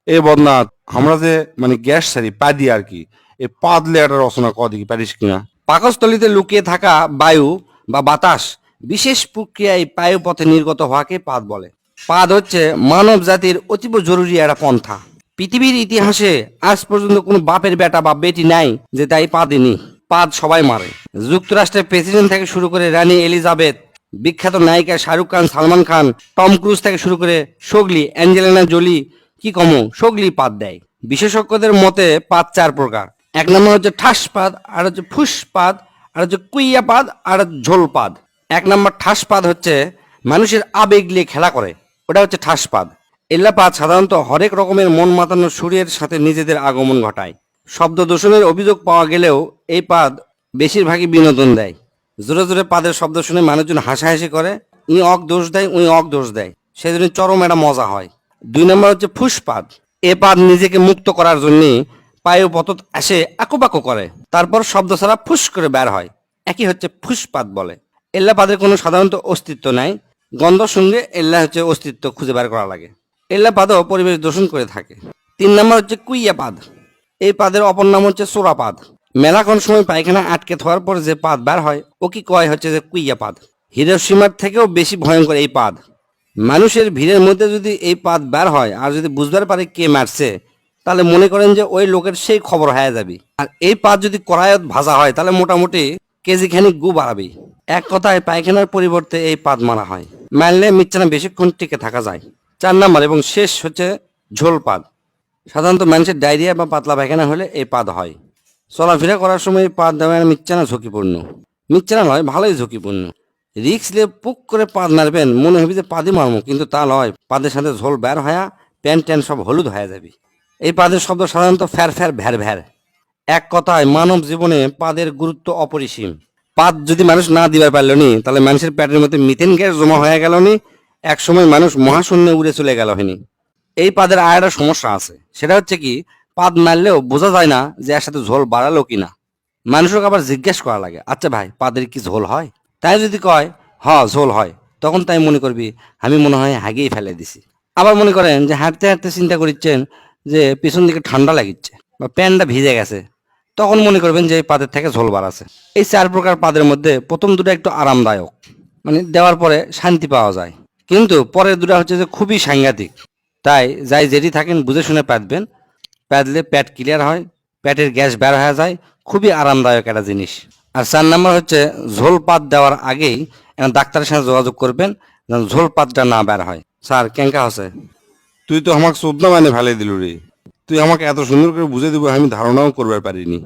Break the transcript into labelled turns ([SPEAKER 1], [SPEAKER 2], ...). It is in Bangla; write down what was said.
[SPEAKER 1] এ বদনাথ, আমরা যে মানে গ্যাস সারি পা দিয়ে আর কি, এ পাদলে একটা রচনা দেখি পারিস কিনা।
[SPEAKER 2] পাকস্থলীতে লুকিয়ে থাকা বায়ু বা বাতাস বিশেষ প্রক্রিয়ায় বায়ুপথে নির্গত হওয়াকে পাদ বলে। পাদ হচ্ছে মানব জাতির অতীব জরুরি একটা পন্থা। পৃথিবীর ইতিহাসে আজ পর্যন্ত কোনো বাপের বেটা বা বেটি নাই যে তাই পাদেনি। পাদ সবাই মারে। যুক্তরাষ্ট্রের প্রেসিডেন্ট থেকে শুরু করে রানী এলিজাবেথ, বিখ্যাত নায়িকা শাহরুখ খান, সালমান খান, টম ক্রুজ থেকে শুরু করে সোগলি, অ্যাঞ্জেলিনা জোলি, কি কমো সোগলি পাদ দেয়। বিশেষজ্ঞদের মতে পাদ চার প্রকার। এক নম্বর হচ্ছে ঠাসপাদ, আর হচ্ছে ফুসপাদ, আর হচ্ছে কুইয়াপাদ, আর ঝোলপাদ। এক নম্বর ঠাসপাদ হচ্ছে মানুষের আবেগ নিয়ে খেলা করে, ওটা হচ্ছে ঠাসপাদ। এল্লাপাদ সাধারণত হরেক রকমের মন মাতানো সুরের সাথে নিজেদের আগমন ঘটায়। শব্দ দূষণের অভিযোগ পাওয়া গেলেও এই পাদ বেশিরভাগই বিনোদন দেয়। জোরে জোরে পাদের শব্দ শুনে মানুষজন হাসাহাসি করে, উই অক দোষ দেয়, উই অক দোষ দেয়, সেজন্য চরম একটা মজা হয়। দুই নম্বর হচ্ছে ফুসপাদ। এ পাদ নিজেকে মুক্ত করার জন্য পায়ে পতত আসে আকুপাকু করে, তারপর শব্দ ছাড়া ফুস করে বের হয়, একই হচ্ছে ফুসপাদ বলে। এল্লা পাদের কোনো সাধারণত অস্তিত্ব নাই, গন্ধ সঙ্গে এল্লা হচ্ছে অস্তিত্ব খুঁজে বের করা লাগে। এল্লা পাদও পরিবেশ দূষণ করে থাকে। তিন নম্বর হচ্ছে কুইয়া পাদ। এই পাদের অপর নাম হচ্ছে সোরাপাদ। মেলাক্ষণ সময় পায়খানা আটকে থাকার পর যে পাদ বের হয় ও কি কয় হচ্ছে যে কুইয়া পাদ। হিরোশিমার থেকেও বেশি ভয়ঙ্কর এই পাদ। মানুষের ভিড়ের মধ্যে যদি এই পাদ বের হয় আর যদি বুঝবার পারে কে মারছে, তাহলে মনে করেন যে ওই লোকের সেই খবর হয়ে যাবে। আর এই পাদ যদি কড়াইত ভাজা হয় তাহলে মোটামুটি কেজি খানিক গু বাড়াবে। এক কথায় পায়খানার পরিবর্তে এই পাদ মারা হয়, মারলে মিচ্ছানা বেশিক্ষণ টিকে থাকা যায়। চার নাম্বার এবং শেষ হচ্ছে ঝোল পাদ। সাধারণত মানুষের ডায়রিয়া বা পাতলা পায়খানা হলে এই পাদ হয়। চলাফেরা করার সময় এই পাদ দেওয়া মিচ্ছানা ঝুঁকিপূর্ণ। মিচ্ছানা নয়, ভালোই ঝুঁকিপূর্ণ। রিক্স নিয়ে পুক করে পাদ মারবেন, মনে হবে যে পাদি মারমো, কিন্তু তা নয়, পাদের সাথে ঝোল বের হয়া প্যান্ট ট্যান্ট সব হলুদ হয়ে যাবে। এই পাদের শব্দ সাধারণত ফ্যার ফ্যার ভ্যার ভ্যার। এক কথায় মানব জীবনে পাদের গুরুত্ব অপরিসীম। পাদ যদি মানুষ না দিবার পারল নি, তাহলে মানুষের পেটের মধ্যে মিথেন গ্যাস জমা হয়ে গেল নি, এক সময় মানুষ মহাশূন্যে উড়ে চলে গেল হয়নি। এই পাদের আর একটা সমস্যা আছে, সেটা হচ্ছে কি, পাদ মারলেও বোঝা যায় না যে এর সাথে ঝোল বাড়ালো কিনা। মানুষকে আবার জিজ্ঞেস করা লাগে, আচ্ছা ভাই পাদের কি ঝোল হয়? তাই যদি কয় হ ঝোল হয়, তখন তাই মনে করবি আমি মনে হয় হাগিয়ে ফেলে দিছি। আবার মনে করেন যে হাঁটতে হাঁটতে চিন্তা করছেন যে পিছন দিকে ঠান্ডা লাগিচ্ছে বা প্যান্টটা ভিজে গেছে, তখন মনে করবেন যে এই পাদের থেকে ঝোল বাড়াছে। এই চার প্রকার পাদের মধ্যে প্রথম দুটো একটু আরামদায়ক, মানে দেওয়ার পরে শান্তি পাওয়া যায়, কিন্তু পরের দুটো হচ্ছে যে খুবই সাংঘাতিক। তাই যাই যেটি থাকেন বুঝে শুনে পাতবেন, পাতলে পেট ক্লিয়ার হয়, পেটের গ্যাস বের হয়ে যায়, খুবই আরামদায়ক একটা জিনিস। আর চার নাম্বার হচ্ছে ঝোল পাত দেওয়ার আগেই ডাক্তারের সাথে যোগাযোগ করবেন যেন ঝোল পাতটা না বের হয়। স্যার কেঙ্কা হচ্ছে?
[SPEAKER 1] তুই তো আমাকে চোদ্দা মানে ফেলে দিল রে। তুই আমাকে এত সুন্দর করে বুঝে দিব আমি ধারণাও করবার পারিনি।